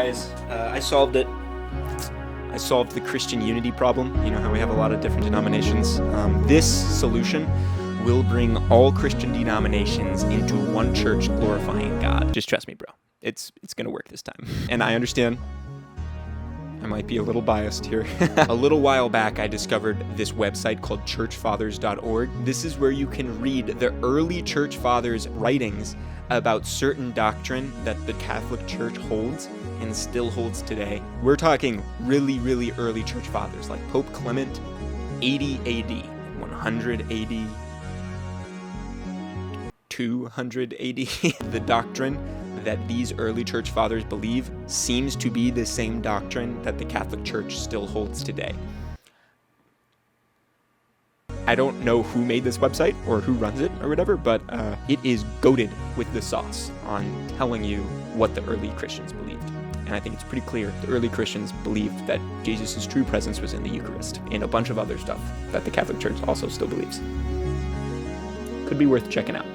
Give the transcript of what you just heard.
guys. I solved it. I solved the Christian unity problem. You know how we have a lot of different denominations. This solution will bring all Christian denominations into one church glorifying God. Just trust me, bro. It's going to work this time. And I understand I might be a little biased here. A little while back, I discovered this website called churchfathers.org. This is where you can read the early church fathers' writings about certain doctrine that the Catholic Church holds and still holds today. We're talking really, really early church fathers like Pope Clement, 80 AD, 100 AD, 200 AD. The doctrine that these early church fathers believe seems to be the same doctrine that the Catholic Church still holds today. I don't know who made this website or who runs it or whatever, but it is goated with the sauce on telling you what the early Christians believed. And I think it's pretty clear the early Christians believed that Jesus' true presence was in the Eucharist and a bunch of other stuff that the Catholic Church also still believes. Could be worth checking out.